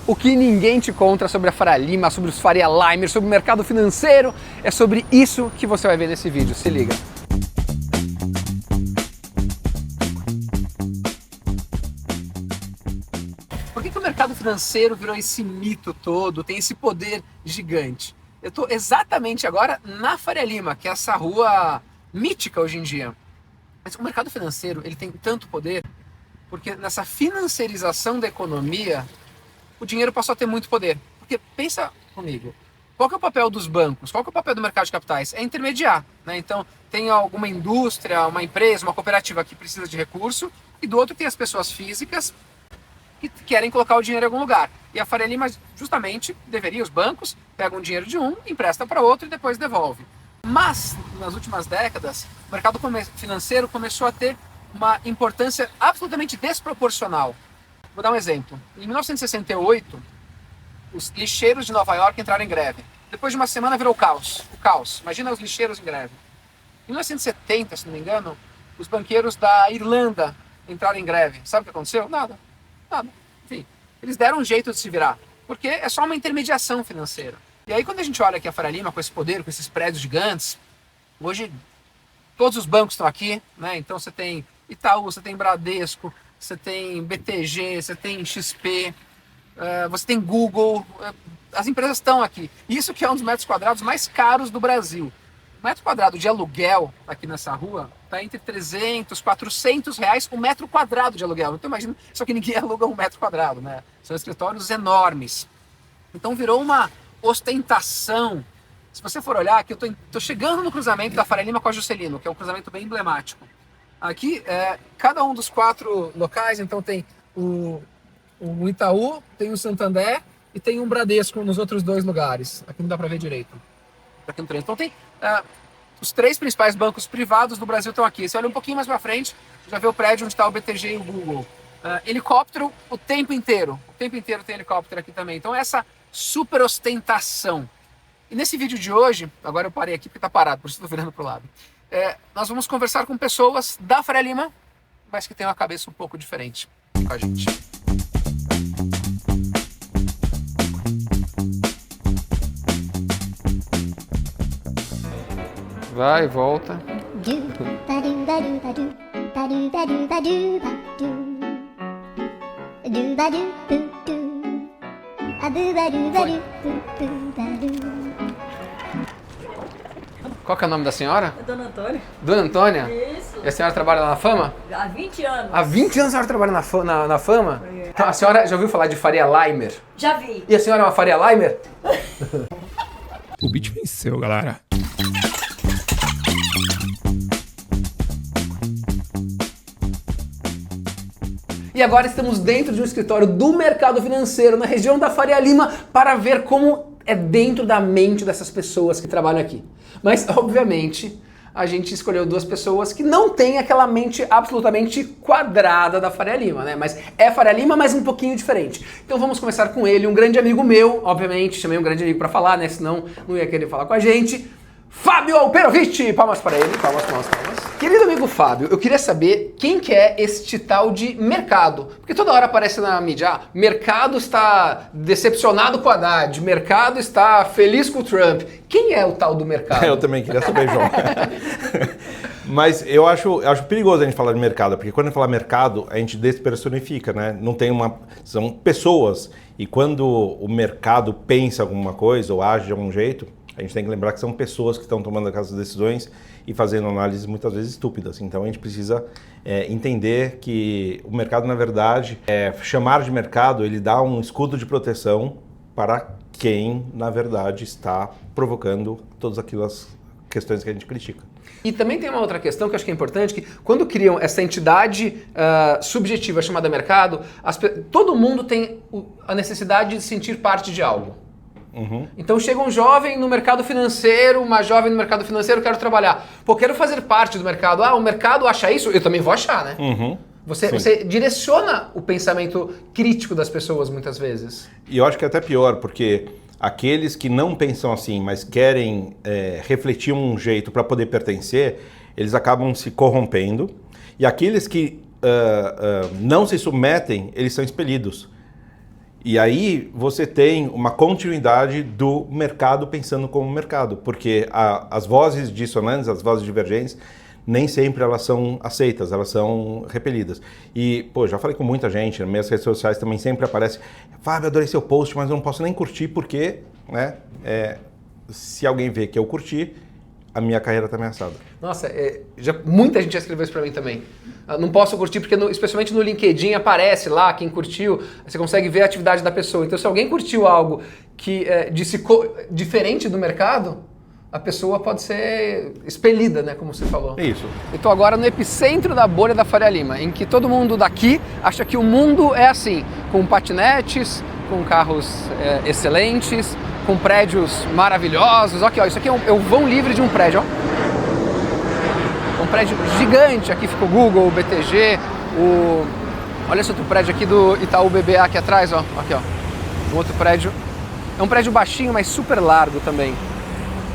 o que ninguém te conta sobre a Faria Lima, sobre os Faria Limer, sobre o mercado financeiro. É sobre isso que você vai ver nesse vídeo, se liga. Por que o mercado financeiro virou esse mito todo, tem esse poder gigante? Eu estou exatamente agora na Faria Lima, que é essa rua mítica hoje em dia. Mas o mercado financeiro ele tem tanto poder porque nessa financiarização da economia o dinheiro passou a ter muito poder. Porque pensa comigo, qual que é o papel dos bancos? Qual que é o papel do mercado de capitais? É intermediar, né? Então tem alguma indústria, uma empresa, uma cooperativa que precisa de recurso e do outro tem as pessoas físicas que querem colocar o dinheiro em algum lugar. E a Faria Lima justamente deveria, os bancos pegam o dinheiro de um, empresta para outro e depois devolve. Mas nas últimas décadas o mercado financeiro começou a ter uma importância absolutamente desproporcional. Vou dar um exemplo. Em 1968, os lixeiros de Nova York entraram em greve. Depois de uma semana virou caos. O caos. Imagina os lixeiros em greve. Em 1970, se não me engano, os banqueiros da Irlanda entraram em greve. Sabe o que aconteceu? Nada. Nada. Enfim, eles deram um jeito de se virar. Porque é só uma intermediação financeira. E aí quando a gente olha aqui a Faria Lima com esse poder, com esses prédios gigantes, hoje todos os bancos estão aqui, né? Então você tem Itaú, você tem Bradesco, você tem BTG, você tem XP, você tem Google, as empresas estão aqui. Isso que é um dos metros quadrados mais caros do Brasil. O metro quadrado de aluguel aqui nessa rua está entre 300, 400 reais o metro quadrado de aluguel. Então imagina, só que ninguém aluga um metro quadrado, né? São escritórios enormes. Então virou uma ostentação. Se você for olhar aqui, eu tô chegando no cruzamento da Faria Lima com a Juscelino, que é um cruzamento bem emblemático. Aqui, cada um dos 4 locais, então tem o Itaú, tem o Santander e tem um Bradesco nos outros 2 lugares. Aqui não dá para ver direito. Aqui no trem. Então tem os 3 principais bancos privados do Brasil estão aqui. Você olha um pouquinho mais para frente, já vê o prédio onde está o BTG e o Google. Helicóptero o tempo inteiro. O tempo inteiro tem helicóptero aqui também. Então essa super ostentação. E nesse vídeo de hoje, agora eu parei aqui porque está parado, por isso estou virando para o lado. Nós vamos conversar com pessoas da Faria Lima, mas que têm uma cabeça um pouco diferente com a gente. Vai e volta. Qual que é o nome da senhora? É Dona Antônia. Dona Antônia? Isso. E a senhora trabalha lá na Fama? Há 20 anos. Há 20 anos a senhora trabalha na Fama? É. Então a senhora já ouviu falar de Faria Limer? Já vi. E a senhora é uma Faria Limer? O beat venceu, galera. E agora estamos dentro de um escritório do mercado financeiro, na região da Faria Lima, para ver como é dentro da mente dessas pessoas que trabalham aqui. Mas, obviamente, a gente escolheu 2 pessoas que não têm aquela mente absolutamente quadrada da Faria Lima, né? Mas é Faria Lima, mas um pouquinho diferente. Então vamos começar com ele, um grande amigo meu, obviamente, chamei um grande amigo para falar, né? Senão não ia querer falar com a gente. Fábio Alperovitch! Palmas para ele, palmas. Querido amigo Fábio, eu queria saber quem que é este tal de mercado. Porque toda hora aparece na mídia, mercado está decepcionado com a Haddad, mercado está feliz com o Trump. Quem é o tal do mercado? Eu também queria saber, João. Mas eu acho perigoso a gente falar de mercado, porque quando a gente fala mercado, a gente despersonifica, né? Não tem são pessoas. E quando o mercado pensa alguma coisa ou age de algum jeito, a gente tem que lembrar que são pessoas que estão tomando aquelas decisões e fazendo análises muitas vezes estúpidas. Então a gente precisa entender que o mercado, na verdade, chamar de mercado, ele dá um escudo de proteção para quem, na verdade, está provocando todas aquelas questões que a gente critica. E também tem uma outra questão que eu acho que é importante, que quando criam essa entidade subjetiva chamada mercado, todo mundo tem a necessidade de sentir parte de algo. Uhum. Então chega um jovem no mercado financeiro, uma jovem no mercado financeiro, quero trabalhar. Pô, quero fazer parte do mercado. Ah, o mercado acha isso? Eu também vou achar, né? Uhum. Você direciona o pensamento crítico das pessoas muitas vezes. E eu acho que é até pior, porque aqueles que não pensam assim, mas querem refletir um jeito para poder pertencer, eles acabam se corrompendo. E aqueles que não se submetem, eles são expelidos. E aí você tem uma continuidade do mercado pensando como mercado, porque as vozes dissonantes, as vozes divergentes, nem sempre elas são aceitas, elas são repelidas. E, pô, já falei com muita gente, nas minhas redes sociais também sempre aparece, Fábio, adorei seu post, mas eu não posso nem curtir porque, né, se alguém vê que eu curti, a minha carreira está ameaçada. Nossa, muita gente já escreveu isso para mim também. Não posso curtir porque, especialmente no LinkedIn, aparece lá quem curtiu, você consegue ver a atividade da pessoa. Então, se alguém curtiu algo que disse diferente do mercado, a pessoa pode ser expelida, né, como você falou. Isso. Eu estou agora no epicentro da bolha da Faria Lima, em que todo mundo daqui acha que o mundo é assim, com patinetes, com carros excelentes, com prédios maravilhosos. Aqui, ó, isso aqui é o vão livre de um prédio, ó. Um prédio gigante, aqui fica o Google, o BTG, olha esse outro prédio aqui do Itaú BBA aqui atrás, ó. Aqui, ó. Um outro prédio. É um prédio baixinho, mas super largo também.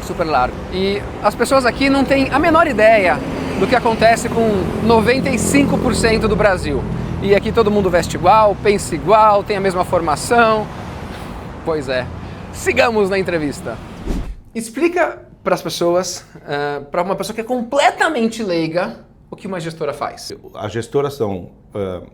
Super largo. E as pessoas aqui não têm a menor ideia do que acontece com 95% do Brasil. E aqui todo mundo veste igual, pensa igual, tem a mesma formação. Pois é. Sigamos na entrevista. Explica para as pessoas, para uma pessoa que é completamente leiga, o que uma gestora faz. As gestoras são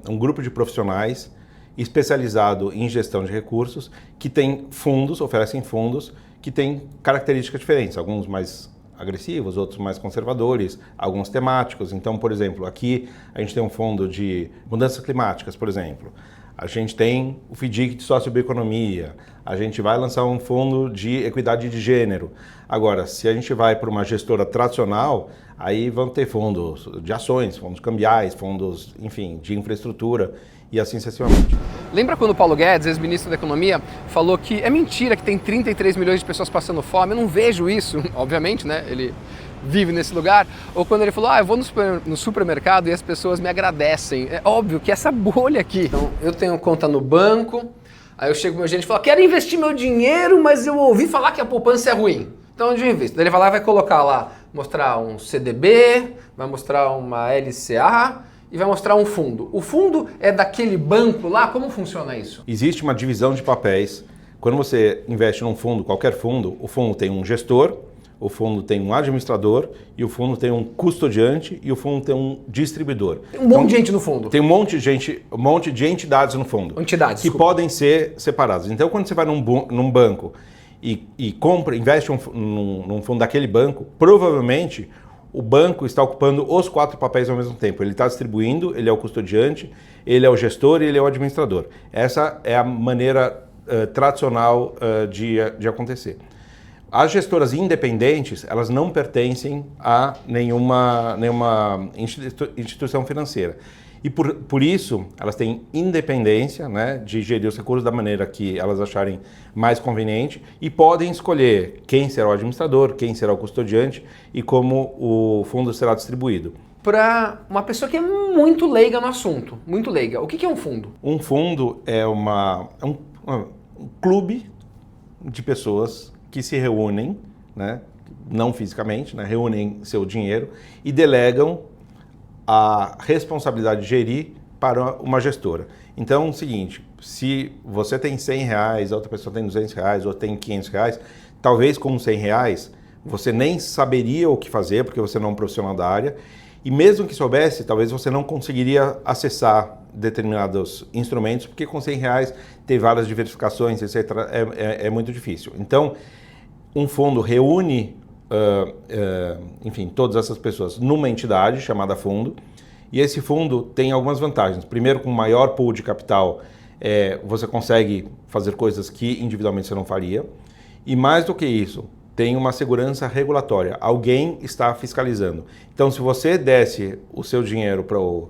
um grupo de profissionais especializado em gestão de recursos que tem fundos, oferecem fundos que têm características diferentes, alguns mais agressivos, outros mais conservadores, alguns temáticos. Então, por exemplo, aqui a gente tem um fundo de mudanças climáticas, por exemplo. A gente tem o FDIC de sociobioeconomia, a gente vai lançar um fundo de equidade de gênero. Agora, se a gente vai para uma gestora tradicional, aí vão ter fundos de ações, fundos cambiais, fundos, enfim, de infraestrutura e assim sucessivamente. Lembra quando o Paulo Guedes, ex-ministro da Economia, falou que é mentira que tem 33 milhões de pessoas passando fome? Eu não vejo isso, obviamente, né? Ele vive nesse lugar. Ou quando ele falou, eu vou no supermercado e as pessoas me agradecem. É óbvio que essa bolha aqui. Então, eu tenho conta no banco, aí eu chego pro meu gerente e falo, quero investir meu dinheiro, mas eu ouvi falar que a poupança é ruim. Então onde eu invisto? Daí ele vai lá e vai colocar lá, mostrar um CDB, vai mostrar uma LCA e vai mostrar um fundo. O fundo é daquele banco lá? Como funciona isso? Existe uma divisão de papéis. Quando você investe num fundo, qualquer fundo, o fundo tem um gestor, o fundo tem um administrador, e o fundo tem um custodiante, e o fundo tem um distribuidor. Tem um monte de gente no fundo. Tem um monte de entidades no fundo. Entidades, que podem ser separadas. Então, quando você vai num banco e investe num fundo daquele banco, provavelmente o banco está ocupando os 4 papéis ao mesmo tempo. Ele está distribuindo, ele é o custodiante, ele é o gestor e ele é o administrador. Essa é a maneira tradicional de acontecer. As gestoras independentes, elas não pertencem a nenhuma instituição financeira. E por isso, elas têm independência, né, de gerir os recursos da maneira que elas acharem mais conveniente e podem escolher quem será o administrador, quem será o custodiante e como o fundo será distribuído. Para uma pessoa que é muito leiga no assunto, muito leiga, o que é um fundo? Um fundo é um clube de pessoas que se reúnem, né, não fisicamente, né, reúnem seu dinheiro e delegam a responsabilidade de gerir para uma gestora. Então, é o seguinte, se você tem R$100, a outra pessoa tem R$200, ou tem R$500, talvez com R$100 você nem saberia o que fazer, porque você não é um profissional da área, e mesmo que soubesse, talvez você não conseguiria acessar determinados instrumentos, porque com R$100 ter várias diversificações, etc., é muito difícil. Então, um fundo reúne enfim, todas essas pessoas numa entidade chamada fundo, e esse fundo tem algumas vantagens. Primeiro, com maior pool de capital, você consegue fazer coisas que individualmente você não faria, e mais do que isso, tem uma segurança regulatória. Alguém está fiscalizando. Então, se você desse o seu dinheiro para o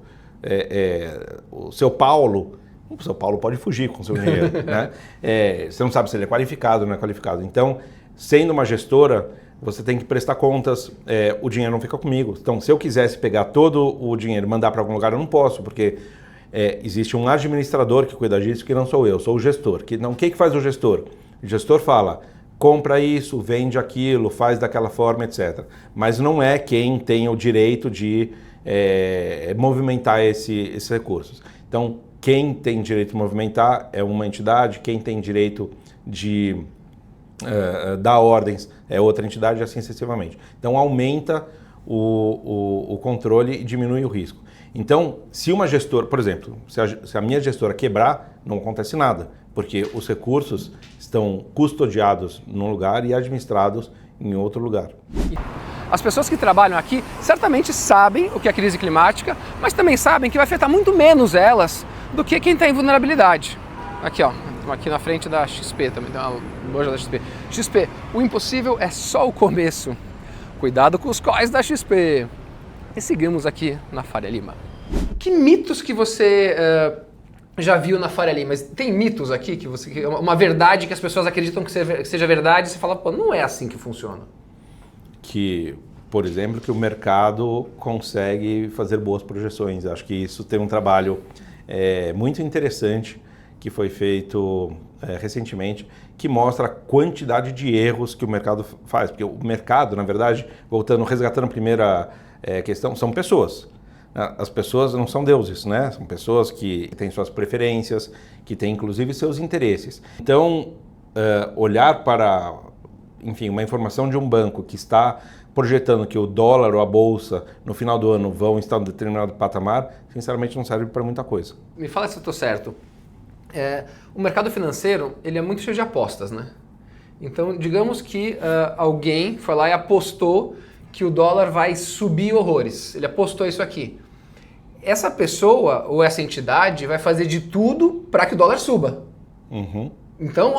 seu Paulo, o seu Paulo pode fugir com o seu dinheiro, né? Você não sabe se ele é qualificado ou não é qualificado. Então, sendo uma gestora, você tem que prestar contas, o dinheiro não fica comigo. Então, se eu quisesse pegar todo o dinheiro e mandar para algum lugar, eu não posso, porque existe um administrador que cuida disso, que não sou eu, sou o gestor. O que faz o gestor? O gestor fala, compra isso, vende aquilo, faz daquela forma, etc. Mas não é quem tem o direito de movimentar esses recursos. Então, quem tem direito de movimentar é uma entidade, quem tem direito de dar ordens é outra entidade, e assim sucessivamente. Então aumenta o controle e diminui o risco. Então, se uma gestora, por exemplo, se a minha gestora quebrar, não acontece nada, porque os recursos estão custodiados num lugar e administrados em outro lugar. As pessoas que trabalham aqui certamente sabem o que é a crise climática, mas também sabem que vai afetar muito menos elas do que quem está em vulnerabilidade. Aqui, ó, aqui na frente da XP também, tem uma loja da XP. XP, o impossível é só o começo. Cuidado com os COIs da XP. E seguimos aqui na Faria Lima. Que mitos que você já viu na Faria Lima? Tem mitos aqui que uma verdade que as pessoas acreditam que seja verdade e você fala, pô, não é assim que funciona. Que, por exemplo, que o mercado consegue fazer boas projeções. Acho que isso tem um trabalho muito interessante que foi feito recentemente, que mostra a quantidade de erros que o mercado faz. Porque o mercado, na verdade, resgatando a primeira questão, são pessoas. As pessoas não são deuses, né? São pessoas que têm suas preferências, que têm inclusive seus interesses. Então, olhar para, enfim, uma informação de um banco que está projetando que o dólar ou a bolsa no final do ano vão estar em um determinado patamar, sinceramente não serve para muita coisa. Me fala se eu estou certo. O mercado financeiro, ele é muito cheio de apostas, né? Então, digamos que alguém foi lá e apostou que o dólar vai subir horrores. Ele apostou isso aqui. Essa pessoa ou essa entidade vai fazer de tudo para que o dólar suba. Uhum. Então,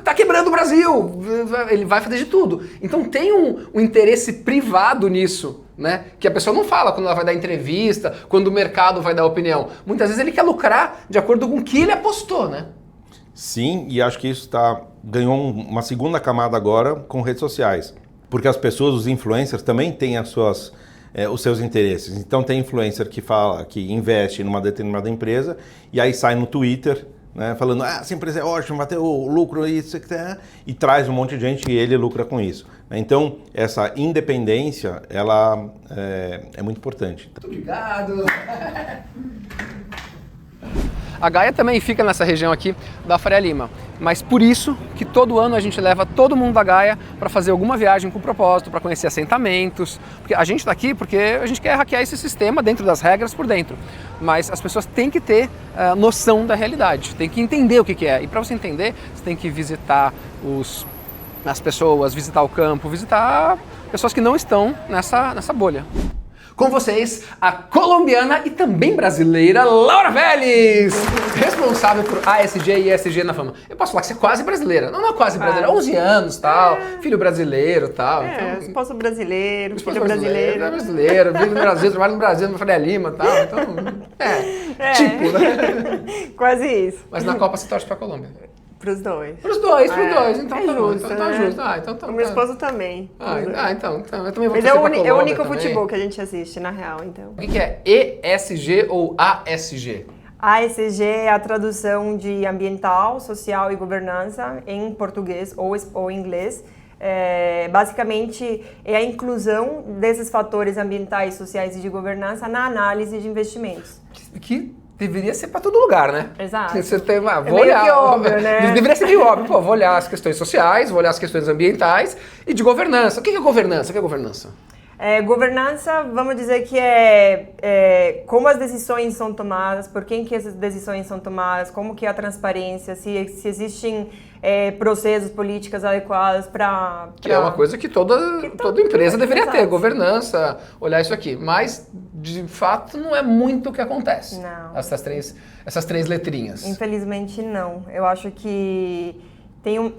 tá quebrando o Brasil, ele vai fazer de tudo. Então tem um interesse privado nisso, né? Que a pessoa não fala quando ela vai dar entrevista, quando o mercado vai dar opinião. Muitas vezes ele quer lucrar de acordo com o que ele apostou, né? Sim, e acho que isso ganhou uma segunda camada agora com redes sociais. Porque as pessoas, os influencers, também têm os seus interesses. Então tem influencer que fala, que investe numa determinada empresa e aí sai no Twitter, né, falando, essa empresa é ótima, vai ter o lucro, isso que tem, e traz um monte de gente e ele lucra com isso. Então essa independência, ela é muito importante. Muito obrigado. A Gaia também fica nessa região aqui da Faria Lima, mas por isso que todo ano a gente leva todo mundo da Gaia para fazer alguma viagem com propósito, para conhecer assentamentos, porque a gente está aqui porque a gente quer hackear esse sistema dentro das regras por dentro, mas as pessoas têm que ter noção da realidade, têm que entender o que é, e para você entender, você tem que visitar as pessoas, visitar o campo, visitar pessoas que não estão nessa bolha. Com vocês, a colombiana e também brasileira Laura Vélez, responsável por ASG e ESG na Fama. Eu posso falar que você é quase brasileira. Não é quase brasileira, 11 anos, tal, filho brasileiro, tal. Então, esposo brasileiro, esposo filho brasileiro. É brasileiro, vive no Brasil, trabalha no Brasil, no Faria Lima, tal. Então, tipo, né? Quase isso. Mas na Copa você torce pra Colômbia. Pros dois. Pros dois, então é tá bom, justo, então tá né? justo. Então tá. O meu esposo também. Então, eu também vou Mas torcer pra Colômbia é o único também. futebol que a gente assiste, na real, então. O que é ESG ou ASG? ASG é a tradução de ambiental, social e governança em português ou em inglês. Basicamente, é a inclusão desses fatores ambientais, sociais e de governança na análise de investimentos. Que deveria ser para todo lugar, né? Exato. Você tem vou meio olhar. que óbvio, né? Deveria ser meio óbvio. Pô, vou olhar as questões sociais, vou olhar as questões ambientais e de governança. O que é governança? O que é governança? Governança, vamos dizer que é como as decisões são tomadas, por quem que essas decisões são tomadas, como que é a transparência, se existem processos, políticas adequadas para... Que é uma coisa que toda empresa deveria ter, exato. Governança, olhar isso aqui. Mas, de fato, não é muito o que acontece. Não. Essas três letrinhas. Infelizmente, não. Eu acho que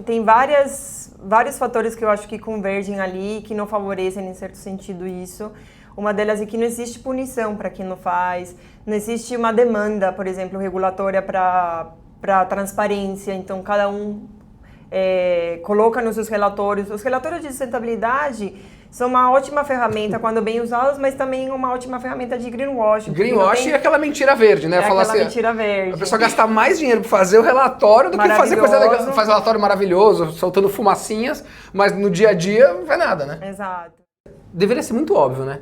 tem vários fatores que eu acho que convergem ali, que não favorecem, em certo sentido, isso. Uma delas é que não existe punição para quem não faz, não existe uma demanda, por exemplo, regulatória para transparência, então cada um coloca nos seus relatórios. Os relatórios de sustentabilidade são uma ótima ferramenta quando bem usados, mas também uma ótima ferramenta de greenwashing. Greenwashing é aquela mentira verde, né? Aquela mentira verde. A pessoa gastar mais dinheiro para fazer o relatório do que fazer coisa legal. Faz relatório maravilhoso, soltando fumacinhas, mas no dia a dia não faz nada, né? Exato. Deveria ser muito óbvio, né?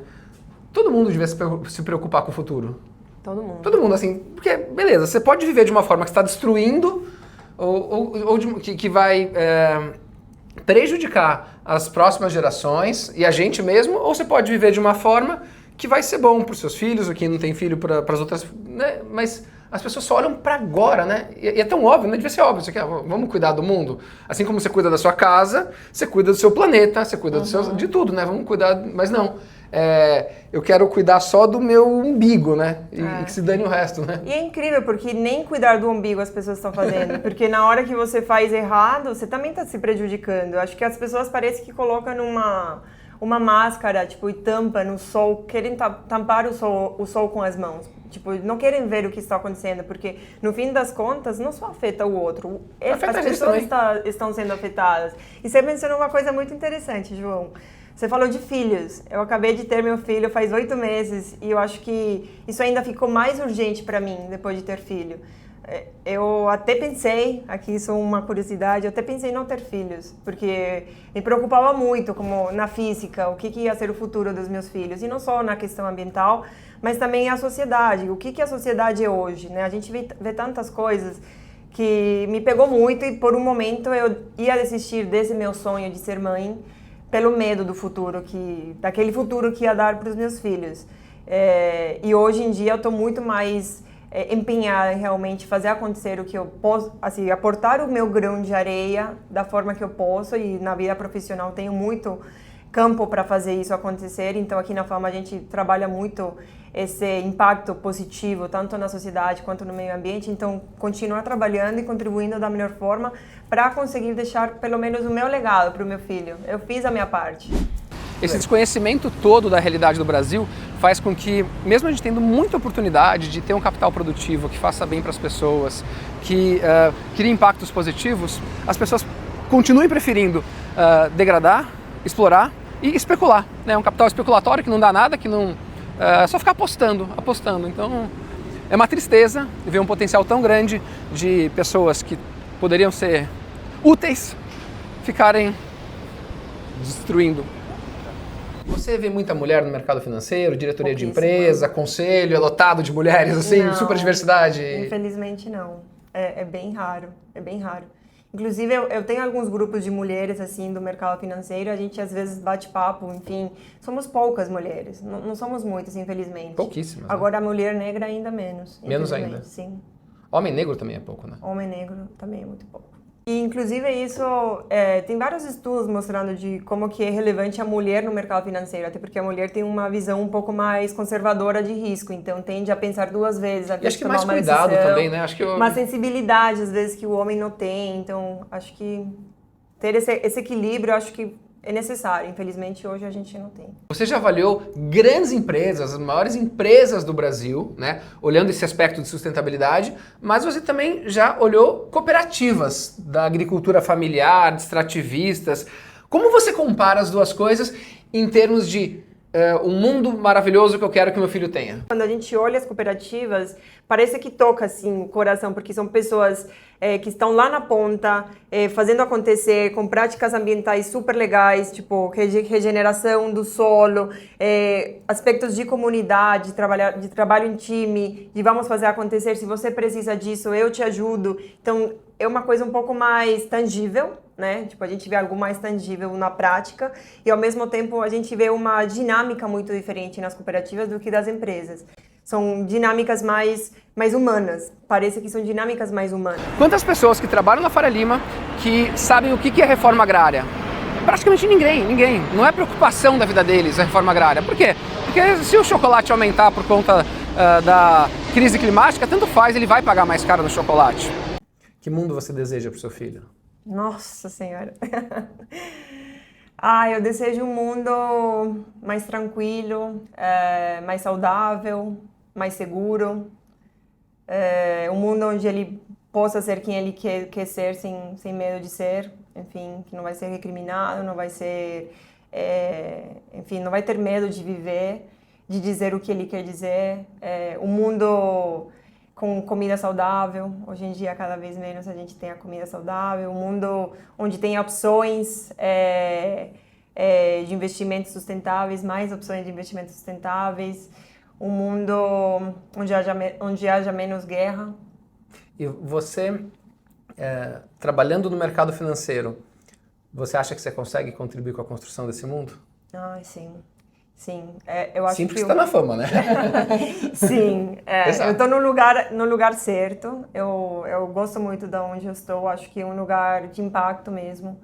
Todo mundo devia se preocupar com o futuro. Todo mundo. Todo mundo, assim, porque, beleza, você pode viver de uma forma que está destruindo que vai prejudicar as próximas gerações e a gente mesmo, ou você pode viver de uma forma que vai ser bom para os seus filhos, ou quem não tem filho para as outras, né? Mas as pessoas só olham para agora, né? E é tão óbvio, né? Devia ser óbvio, vamos cuidar do mundo. Assim como você cuida da sua casa, você cuida do seu planeta, você cuida de tudo, né? Vamos cuidar, mas não. Eu quero cuidar só do meu umbigo, né? E que se dane o resto, né? E é incrível, porque nem cuidar do umbigo as pessoas estão fazendo. Porque na hora que você faz errado, você também está se prejudicando. Eu acho que as pessoas parecem que colocam uma máscara, tipo, e tampa no sol, querem tampar o sol com as mãos. Tipo, não querem ver o que está acontecendo, porque no fim das contas não só afeta o outro, as pessoas estão sendo afetadas. E você mencionou uma coisa muito interessante, João. Você falou de filhos. Eu acabei de ter meu filho faz 8 meses e eu acho que isso ainda ficou mais urgente para mim depois de ter filho. Eu até pensei, aqui isso é uma curiosidade, eu até pensei em não ter filhos, porque me preocupava muito, como na física, o que ia ser o futuro dos meus filhos, e não só na questão ambiental, mas também a sociedade, o que a sociedade é hoje, né? A gente vê tantas coisas que me pegou muito e por um momento eu ia desistir desse meu sonho de ser mãe, pelo medo do futuro, daquele futuro que ia dar para os meus filhos. E hoje em dia eu estou muito mais empenhada em realmente fazer acontecer o que eu posso, assim, aportar o meu grão de areia da forma que eu posso, e na vida profissional tenho muito campo para fazer isso acontecer. Então aqui na Fama a gente trabalha muito esse impacto positivo, tanto na sociedade quanto no meio ambiente. Então continuar trabalhando e contribuindo da melhor forma para conseguir deixar pelo menos o meu legado para o meu filho. Eu fiz a minha parte. Esse desconhecimento todo da realidade do Brasil faz com que, mesmo a gente tendo muita oportunidade de ter um capital produtivo que faça bem para as pessoas, que crie impactos positivos, as pessoas continuem preferindo degradar, explorar e especular. É um capital especulatório que não dá nada, que não é só ficar apostando. Então é uma tristeza ver um potencial tão grande de pessoas que poderiam ser úteis ficarem destruindo. Você vê muita mulher no mercado financeiro, diretoria de empresa, conselho, é lotado de mulheres, assim, não, super diversidade? Infelizmente não. É bem raro, é bem raro. Inclusive, eu tenho alguns grupos de mulheres, assim, do mercado financeiro, a gente às vezes bate papo, enfim, somos poucas mulheres, não somos muitas, infelizmente. Pouquíssimas. Agora, a mulher negra ainda menos. Menos ainda? Sim. Homem negro também é pouco, né? Homem negro também é muito pouco. E, inclusive, isso tem vários estudos mostrando de como que é relevante a mulher no mercado financeiro, até porque a mulher tem uma visão um pouco mais conservadora de risco, então tende a pensar 2 vezes antes acho de que tomar mais uma cuidado decisão, também, né? Acho que uma sensibilidade, às vezes, que o homem não tem, então acho que ter esse equilíbrio, acho que é necessário. Infelizmente, hoje a gente não tem. Você já avaliou grandes empresas, as maiores empresas do Brasil, né, olhando esse aspecto de sustentabilidade, mas você também já olhou cooperativas da agricultura familiar, de extrativistas. Como você compara as duas coisas em termos de um mundo maravilhoso que eu quero que meu filho tenha? Quando a gente olha as cooperativas, parece que toca assim o coração, porque são pessoas que estão lá na ponta, fazendo acontecer, com práticas ambientais super legais, tipo regeneração do solo, aspectos de comunidade, de trabalho em time, de vamos fazer acontecer, se você precisa disso, eu te ajudo. Então, é uma coisa um pouco mais tangível, né? Tipo, a gente vê algo mais tangível na prática e, ao mesmo tempo, a gente vê uma dinâmica muito diferente nas cooperativas do que das empresas. São dinâmicas mais humanas. Parece que são dinâmicas mais humanas. Quantas pessoas que trabalham na Faria Lima que sabem o que é reforma agrária? Praticamente ninguém. Não é preocupação da vida deles a reforma agrária. Por quê? Porque se o chocolate aumentar por conta da crise climática, tanto faz, ele vai pagar mais caro no chocolate. Que mundo você deseja para o seu filho? Nossa Senhora! Eu desejo um mundo mais tranquilo, mais saudável, mais seguro. Um mundo onde ele possa ser quem ele quer ser, sem medo de ser. Enfim, que não vai ser recriminado, não vai ser... enfim, não vai ter medo de viver, de dizer o que ele quer dizer. Um mundo com comida saudável. Hoje em dia, cada vez menos a gente tem a comida saudável. Um mundo onde tem opções de investimentos sustentáveis, mais opções de investimentos sustentáveis. um mundo onde haja menos guerra. E você, trabalhando no mercado financeiro, você acha que você consegue contribuir com a construção desse mundo? Ah, sim. Sim, eu acho Sim, porque que você está na fama, né? Sim, Exato. eu estou no lugar certo. Eu gosto muito de onde eu estou. Acho que é um lugar de impacto mesmo.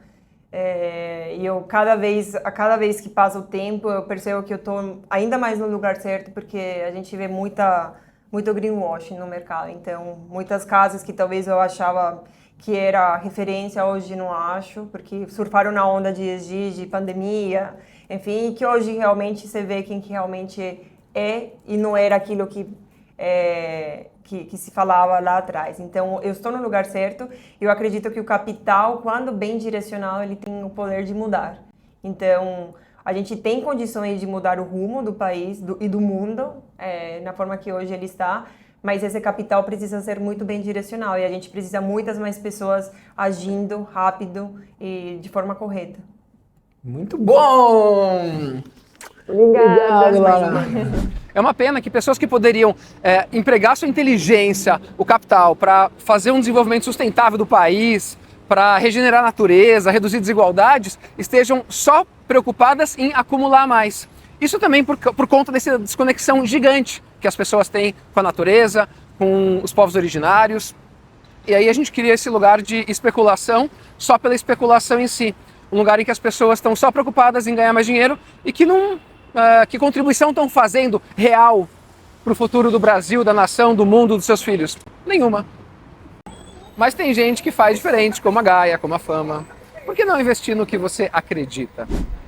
E eu a cada vez que passa o tempo, eu percebo que eu estou ainda mais no lugar certo, porque a gente vê muito greenwashing no mercado. Então, muitas casas que talvez eu achava que era referência, hoje não acho, porque surfaram na onda de ESG, de pandemia, enfim, que hoje realmente você vê quem que realmente é e não era aquilo que se falava lá atrás. Então, eu estou no lugar certo e eu acredito que o capital, quando bem direcionado, ele tem o poder de mudar. Então, a gente tem condições de mudar o rumo do país e do mundo, na forma que hoje ele está, mas esse capital precisa ser muito bem direcionado e a gente precisa muitas mais pessoas agindo rápido e de forma correta. Muito bom! Obrigada, Lara. É uma pena que pessoas que poderiam empregar sua inteligência, o capital, para fazer um desenvolvimento sustentável do país, para regenerar a natureza, reduzir desigualdades, estejam só preocupadas em acumular mais. Isso também por conta dessa desconexão gigante que as pessoas têm com a natureza, com os povos originários. E aí a gente cria esse lugar de especulação só pela especulação em si. Um lugar em que as pessoas estão só preocupadas em ganhar mais dinheiro e que não... que contribuição estão fazendo real para o futuro do Brasil, da nação, do mundo, dos seus filhos? Nenhuma. Mas tem gente que faz diferente, como a Gaia, como a Fama. Por que não investir no que você acredita?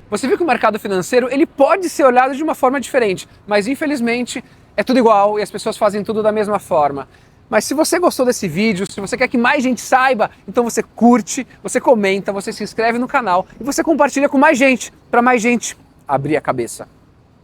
Você viu que o mercado financeiro ele pode ser olhado de uma forma diferente, mas infelizmente é tudo igual e as pessoas fazem tudo da mesma forma. Mas se você gostou desse vídeo, se você quer que mais gente saiba, então você curte, você comenta, você se inscreve no canal e você compartilha com mais gente, para mais gente abrir a cabeça.